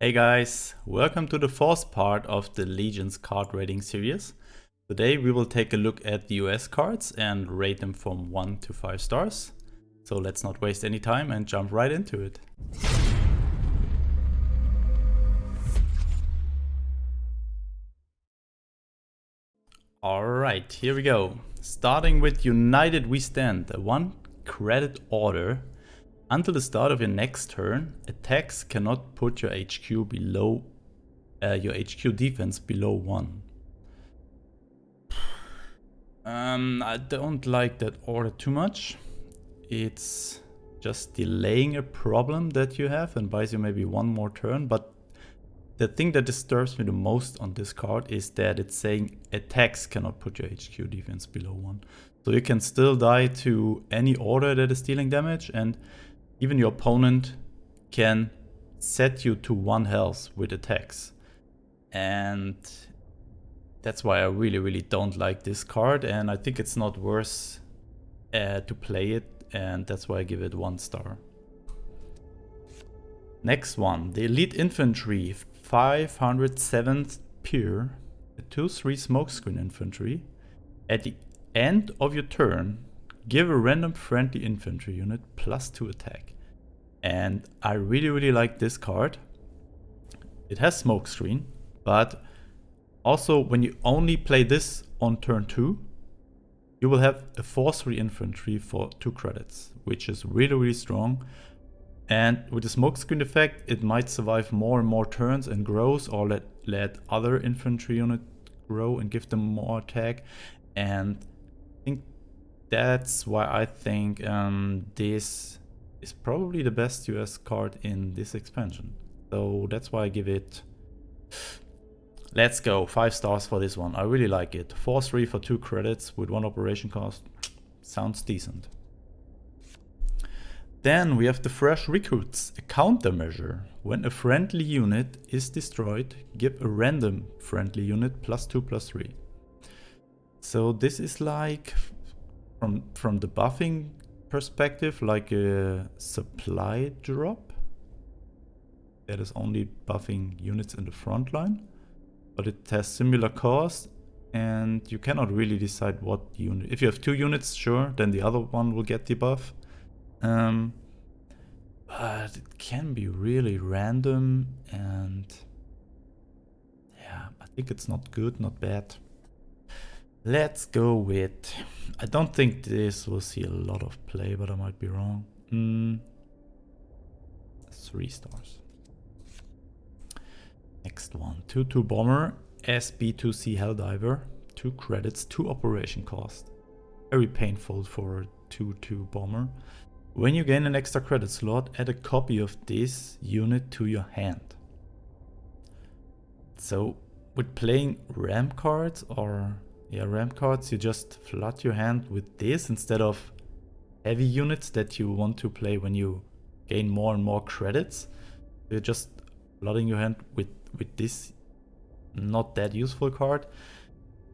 Hey guys, welcome to the fourth part of the Legion's card rating series. Today we will take a look at the US cards and rate them from 1 to 5 stars. So let's not waste any time and jump right into it. Alright, here we go. Starting with United We Stand, a 1 credit order. Until the start of your next turn, attacks cannot put your HQ below your HQ defense below 1. I don't like that order too much. It's just delaying a problem that you have and buys you maybe one more turn. But the thing that disturbs me the most on this card is that it's saying attacks cannot put your HQ defense below 1. So you can still die to any order that is dealing damage, and even your opponent can set you to 1 health with attacks. And that's why I really don't like this card, and I think it's not worth to play it, and that's why I give it 1 star. Next one, the Elite Infantry, 507th Pier, a 2/3 smokescreen infantry. At the end of your turn, give a random friendly infantry unit +2 attack. And I really like this card. It has smokescreen, but also when you only play this on turn 2, you will have a 4/3 infantry for 2 credits, which is really strong. And with the smokescreen effect, it might survive more and more turns and grows, or let other infantry units grow and give them more attack. And I think that's why I think this is probably the best US card in this expansion. So that's why I give it, let's go, 5 stars for this one. I really like it. 4/3 for 2 credits with 1 operation cost. Sounds decent. Then we have the Fresh Recruits, a countermeasure. When a friendly unit is destroyed, give a random friendly unit +2/+3. So this is like, from the buffing perspective, like a supply drop that is only buffing units in the front line, but it has similar cost, and you cannot really decide what unit. If you have 2 units, sure, then the other one will get the buff. But it can be really random, and yeah, I think it's not good, not bad. Let's go with, I don't think this will see a lot of play, but I might be wrong. 3 stars. Next one, 2/2 Bomber, SB2C Helldiver, 2 credits, 2 operation cost. Very painful for a 2/2 Bomber. When you gain an extra credit slot, add a copy of this unit to your hand. So with playing ramp cards, you just flood your hand with this instead of heavy units that you want to play when you gain more and more credits. You're just flooding your hand with this not that useful card.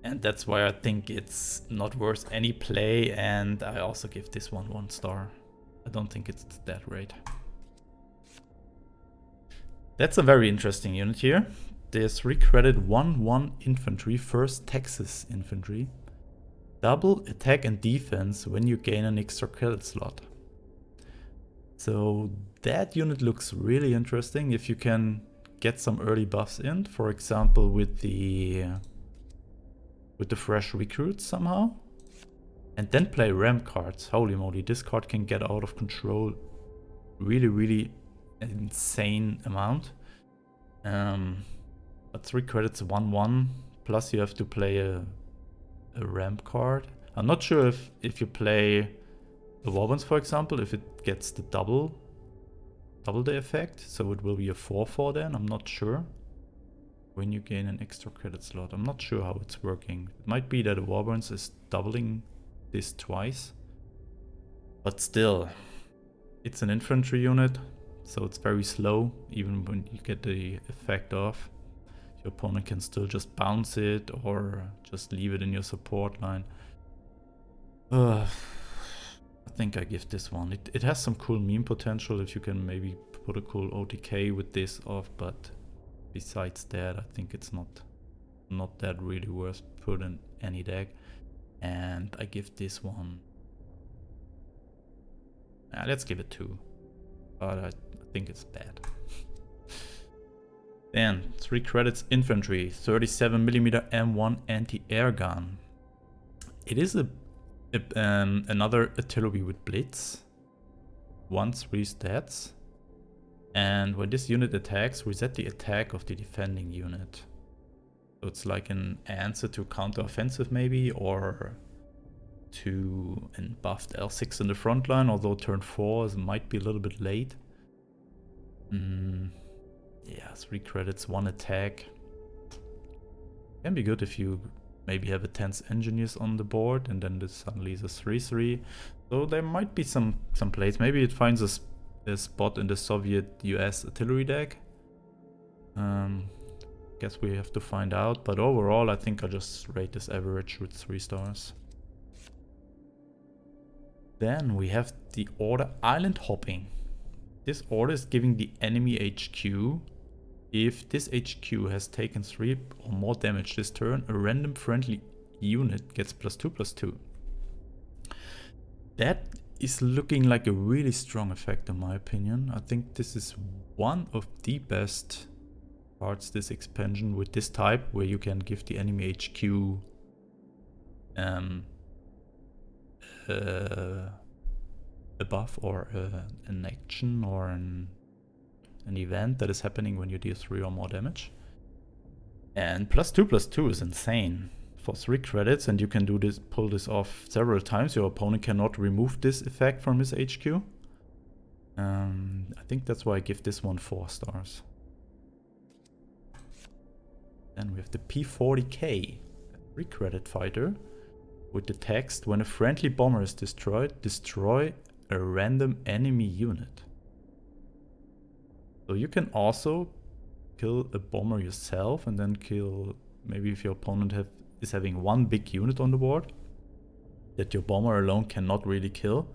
And that's why I think it's not worth any play, and I also give this one 1 star. I don't think it's that great. That's a very interesting unit here. There's 3 credit 1/1 infantry, 1st Texas infantry. Double attack and defense when you gain an extra credit slot. So that unit looks really interesting if you can get some early buffs in, for example with the Fresh Recruits somehow. And then play ramp cards. Holy moly, this card can get out of control really insane amount. But 3 credits 1/1, plus you have to play a ramp card. I'm not sure if you play the Warbans, for example, if it gets the double the effect, so it will be a 4/4 then, I'm not sure. When you gain an extra credit slot, I'm not sure how it's working. It might be that the Warbans is doubling this twice, but still, it's an infantry unit, so it's very slow. Even when you get the effect off, your opponent can still just bounce it or just leave it in your support line. I think I give this one. It has some cool meme potential if you can maybe put a cool OTK with this off, but besides that, I think it's not that really worth put in any deck. And I give this one, let's give it 2, but I think it's bad. Then 3 credits infantry, 37mm M1 anti-air gun. It is another artillery with blitz, 1/3 stats, and when this unit attacks, reset the attack of the defending unit. So it's like an answer to counter-offensive maybe, or to an buffed L6 in the front line, although turn 4 might be a little bit late. Yeah, 3 credits, 1 attack. Can be good if you maybe have a 10th engineers on the board, and then this suddenly is a 3/3. So there might be some plays. Maybe it finds a spot in the Soviet-US artillery deck. Guess we have to find out. But overall, I think I just rate this average with 3 stars. Then we have the order Island Hopping. This order is giving the enemy HQ. If this HQ has taken 3 or more damage this turn, a random friendly unit gets +2/+2. That is looking like a really strong effect in my opinion. I think this is one of the best cards this expansion with this type, where you can give the enemy HQ a buff or an action or an event that is happening when you deal 3 or more damage. And +2/+2 is insane for 3 credits, and you can do this, pull this off several times. Your opponent cannot remove this effect from his HQ. I think that's why I give this one 4 stars. Then we have the P40K, a 3 credit fighter with the text, when a friendly bomber is destroyed, destroy a random enemy unit. So you can also kill a bomber yourself and then kill, maybe if your opponent is having 1 big unit on the board that your bomber alone cannot really kill.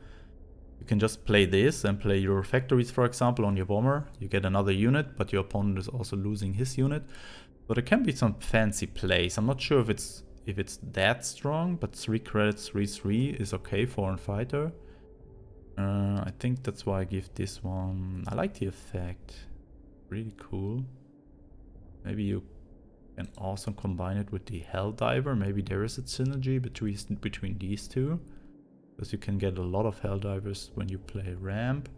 You can just play this and play your factories, for example, on your bomber. You get another unit, but your opponent is also losing his unit. So there can be some fancy plays. I'm not sure if it's that strong, but 3 credits, 3/3 is okay for a fighter. I think that's why I give this one. I like the effect. Really cool. Maybe you can also combine it with the Helldiver. Maybe there is a synergy between these two, because you can get a lot of Helldivers when you play ramp,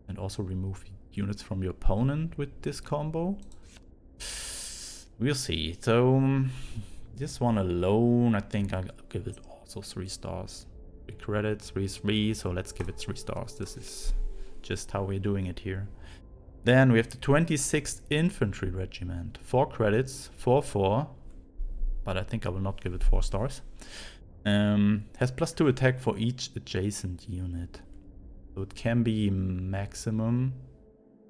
and also remove units from your opponent with this combo. We'll see. So this one alone, I think I'll give it also 3 stars. 3 credits, 3/3, so let's give it 3 stars. This is just how we're doing it here. Then we have the 26th Infantry Regiment. 4 credits, 4/4, but I think I will not give it 4 stars. Has +2 attack for each adjacent unit. So it can be maximum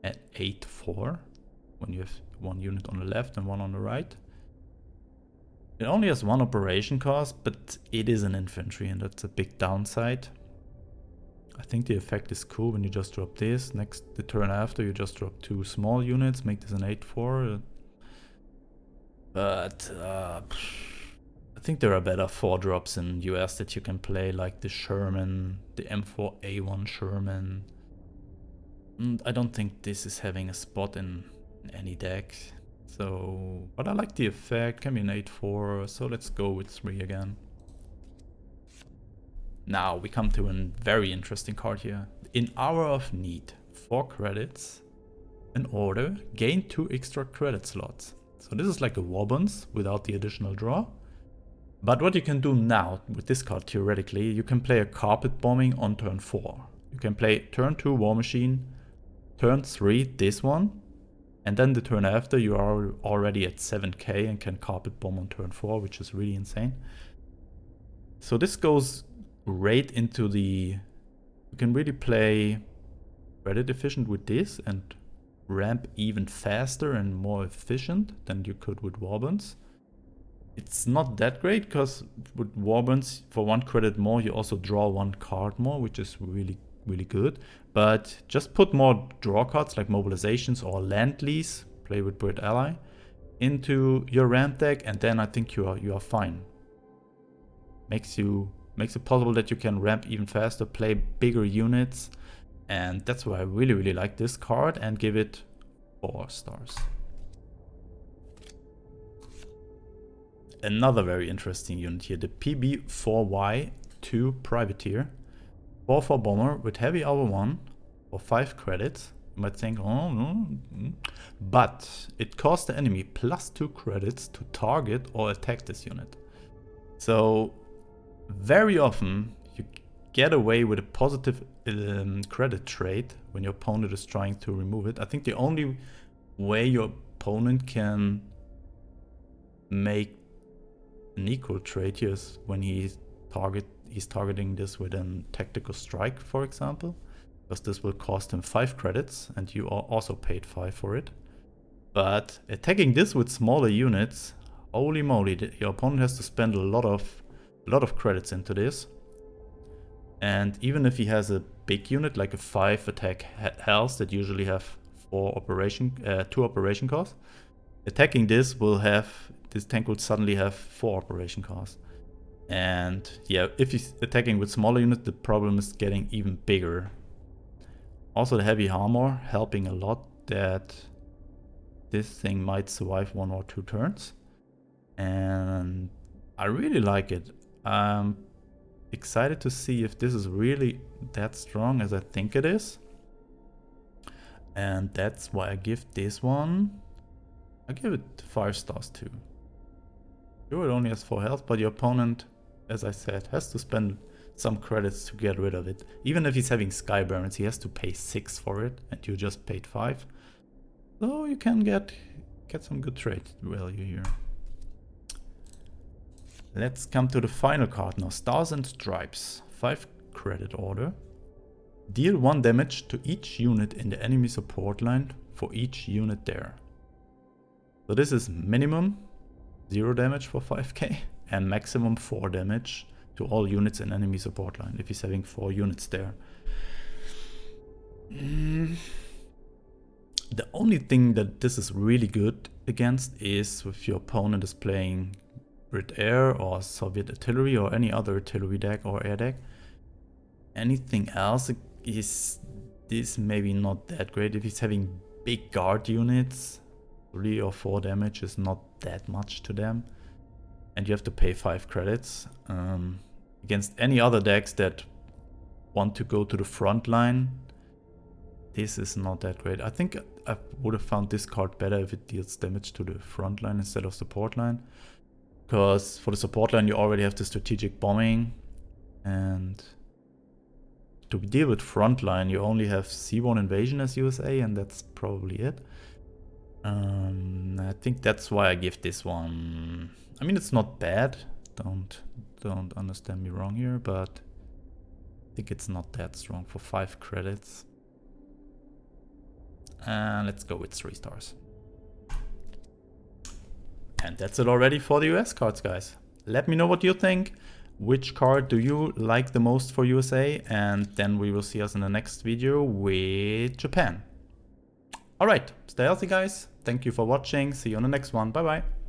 at 8/4 when you have 1 unit on the left and 1 on the right. It only has 1 operation cost, but it is an infantry, and that's a big downside. I think the effect is cool when you just drop this. The turn after, you just drop 2 small units, make this an 8/4. But I think there are better 4 drops in US that you can play, like the Sherman, the M4A1 Sherman. And I don't think this is having a spot in any deck. So, but I like the effect, can be an 8/4, so let's go with 3 again. Now we come to a very interesting card here. In Hour of Need, 4 credits, an order, gain 2 extra credit slots. So this is like a Wobbuns without the additional draw. But what you can do now with this card, theoretically, you can play a carpet bombing on turn 4. You can play turn 2 War Machine, turn 3 this one, and then the turn after you are already at 7k and can carpet bomb on turn 4, which is really insane. So this goes right into the... You can really play credit efficient with this and ramp even faster and more efficient than you could with Warbans. It's not that great because with Warbans, for 1 credit more, you also draw 1 card more, which is really good. But just put more draw cards like mobilizations or land lease play with Brit Ally, into your ramp deck, and then I think you are fine. Makes it possible that you can ramp even faster, play bigger units, and that's why I really like this card and give it 4 stars. Another very interesting unit here, the PB4Y2 Privateer. 4/4 bomber with heavy armor 1 for 5 credits. You might think, oh no, but it costs the enemy +2 credits to target or attack this unit. So very often you get away with a positive credit trade when your opponent is trying to remove it. I think the only way your opponent can make an equal trade here is when he's targeting this with a tactical strike, for example, because this will cost him 5 credits and you are also paid 5 for it. But attacking this with smaller units, holy moly, your opponent has to spend a lot of credits into this. And even if he has a big unit like a 5 attack health that usually have 2 operation costs, attacking this tank will suddenly have 4 operation costs. And yeah, if he's attacking with smaller units, the problem is getting even bigger. Also the heavy armor helping a lot that this thing might survive 1 or 2 turns. And I really like it. I'm excited to see if this is really that strong as I think it is. And that's why I give this one, I give it 5 stars too. Sure, it only has 4 health, but your opponent, as I said, has to spend some credits to get rid of it. Even if he's having Sky Barons, he has to pay 6 for it, and you just paid 5. So you can get some good trade value here. Let's come to the final card now. Stars and Stripes. 5 credit order. Deal 1 damage to each unit in the enemy support line for each unit there. So this is minimum 0 damage for 5k and maximum 4 damage to all units in enemy support line if he's having 4 units there. The only thing that this is really good against is if your opponent is playing Brit Air or Soviet Artillery or any other artillery deck or air deck. Anything else is this maybe not that great. If he's having big guard units, 3 or 4 damage is not that much to them. And you have to pay 5 credits. Against any other decks that want to go to the front line, this is not that great. I think I would have found this card better if it deals damage to the front line instead of support line. Because for the support line you already have the strategic bombing, and to deal with front line you only have C1 invasion as USA, and that's probably it. I think that's why I give this one. I mean, it's not bad. Don't understand me wrong here, but I think it's not that strong for 5 credits. And let's go with 3 stars. And that's it already for the US cards, guys. Let me know what you think. Which card do you like the most for USA? And then we will see us in the next video with Japan. Alright, stay healthy, guys. Thank you for watching. See you on the next one. Bye bye.